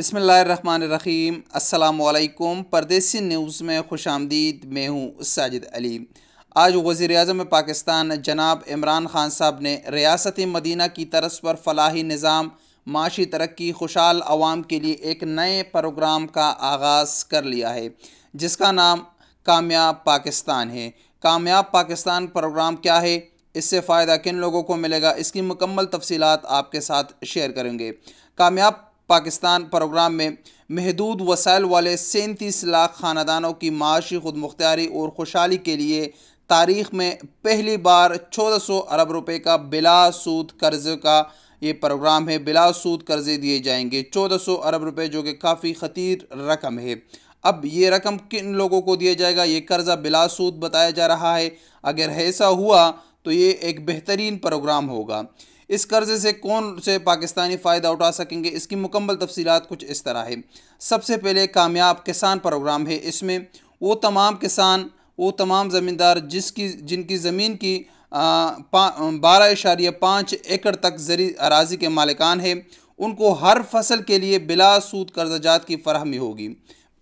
बिस्मिल्लाहिर्रहमानिर्रहीम। अस्सलामुअलैकुम। परदेसी न्यूज़ में खुशामदीद। मैं हूँ साजिद अली। आज वज़ीर-ए-आज़म पाकिस्तान जनाब इमरान खान साहब ने रियासती मदीना की तर्ज पर फलाही निज़ाम, माशी तरक्की, खुशहाल आवाम के लिए एक नए प्रोग्राम का आगाज़ कर लिया है जिसका नाम कामयाब पाकिस्तान है। कामयाब पाकिस्तान प्रोग्राम क्या है, इससे फ़ायदा किन लोगों को मिलेगा, इसकी मुकम्मल तफसीलात आपके साथ शेयर करेंगे। कामयाब पाकिस्तान प्रोग्राम में महदूद वसाइल वाले 37 लाख ख़ानदानों की माशी खुद मुख्तारी और खुशहाली के लिए तारीख़ में पहली बार 1400 अरब रुपए का बिला सूद कर्ज़े का ये प्रोग्राम है। बिला सूद कर्ज़े दिए जाएंगे 1400 अरब रुपए, जो कि काफ़ी ख़तीर रकम है। अब ये रकम किन लोगों को दिया जाएगा, ये कर्ज़ा बिला सूद बताया जा रहा है। अगर ऐसा हुआ तो ये एक बेहतरीन प्रोग्राम होगा। इस कर्ज़े से कौन से पाकिस्तानी फ़ायदा उठा सकेंगे, इसकी मुकम्मल तफसीलात कुछ इस तरह है। सबसे पहले कामयाब किसान प्रोग्राम है। इसमें वो तमाम किसान, वो तमाम ज़मींदार जिनकी ज़मीन की 12.5 एकड़ तक ज़री अराज़ी के मालिकान हैं, उनको हर फसल के लिए बिला सूद कर्ज़ाजात की फराहमी होगी।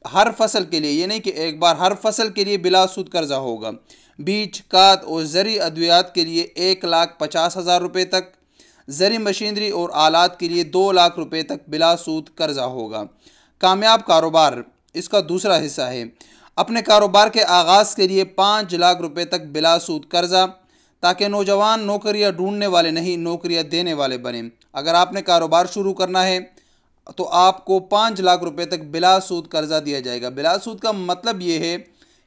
हर फसल के लिए, ये नहीं कि एक बार, हर फसल के लिए बिला सूद कर्ज़ा होगा। बीज, खाद और ज़री अद्वियात के लिए 1,50,000 रुपये तक, ज़री मशीनरी और आलात के लिए 2 लाख रुपए तक बिला सूद कर्ज़ा होगा। कामयाब कारोबार इसका दूसरा हिस्सा है। अपने कारोबार के आगाज़ के लिए 5 लाख रुपए तक बिला सूद कर्ज़ा, ताकि नौजवान नौकरियां ढूंढने वाले नहीं, नौकरियां देने वाले बने। अगर आपने कारोबार शुरू करना है तो आपको 5 लाख रुपए तक बिला सूद कर्ज़ा दिया जाएगा। बिला सूद का मतलब ये है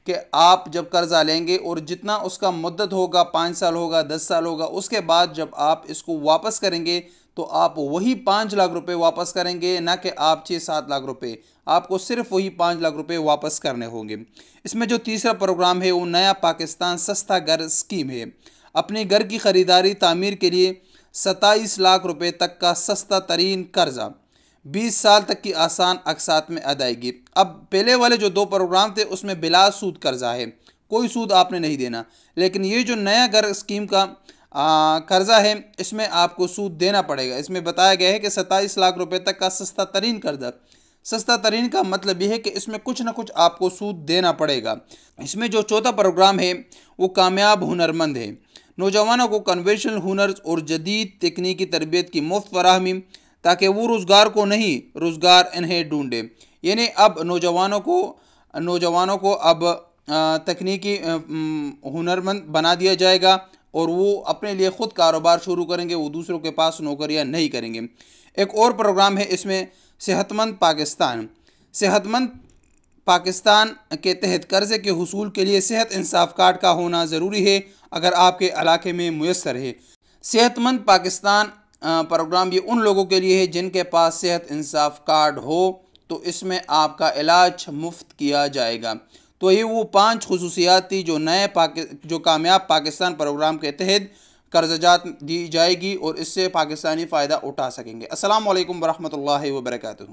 कि आप जब कर्ज़ा लेंगे और जितना उसका मुद्दत होगा, 5 साल होगा, 10 साल होगा, उसके बाद जब आप इसको वापस करेंगे तो आप वही 5 लाख रुपए वापस करेंगे, ना कि आप 6-7 लाख रुपए। आपको सिर्फ वही 5 लाख रुपए वापस करने होंगे। इसमें जो तीसरा प्रोग्राम है वो नया पाकिस्तान सस्ता घर स्कीम है। अपनी घर की ख़रीदारी तामीर के लिए 27 लाख रुपए तक का सस्ता तरीन कर्ज़ा, 20 साल तक की आसान अक़सात में अदायगी। अब पहले वाले जो 2 प्रोग्राम थे उसमें बिला सूद कर्ज़ा है, कोई सूद आपने नहीं देना। लेकिन ये जो नया घर स्कीम का कर्ज़ा है, इसमें आपको सूद देना पड़ेगा। इसमें बताया गया है कि 27 लाख रुपए तक का सस्ता तरीन कर्ज़ा। सस्ता तरीन का मतलब यह है कि इसमें कुछ ना कुछ आपको सूद देना पड़ेगा। इसमें जो चौथा प्रोग्राम है वो कामयाब हुनरमंद है। नौजवानों को कन्वेंशनल हुनर्स और जदीद तकनीकी तरबियत की मुफ्त फराहमी, ताकि वो रोज़गार को नहीं, रोज़गार इन्हें ढूंढे। यानी अब नौजवानों को अब तकनीकी हुनरमंद बना दिया जाएगा और वो अपने लिए ख़ुद कारोबार शुरू करेंगे, वो दूसरों के पास नौकरियां नहीं करेंगे। एक और प्रोग्राम है इसमें सेहतमंद पाकिस्तान। सेहतमंद पाकिस्तान के तहत कर्ज़े के हुसूल के लिए सेहत इंसाफ कार्ड का होना ज़रूरी है, अगर आपके इलाके में मुयस्सर है। सेहतमंद पाकिस्तान प्रोग्राम ये उन लोगों के लिए है जिनके पास सेहत इंसाफ कार्ड हो, तो इसमें आपका इलाज मुफ्त किया जाएगा। तो ये वो 5 खुसूसियात थी जो कामयाब पाकिस्तान प्रोग्राम के तहत कर्ज़ाजात दी जाएगी और इससे पाकिस्तानी फ़ायदा उठा सकेंगे। अस्सलामु अलैकुम वरहमतुल्लाहि वबरकातुहू।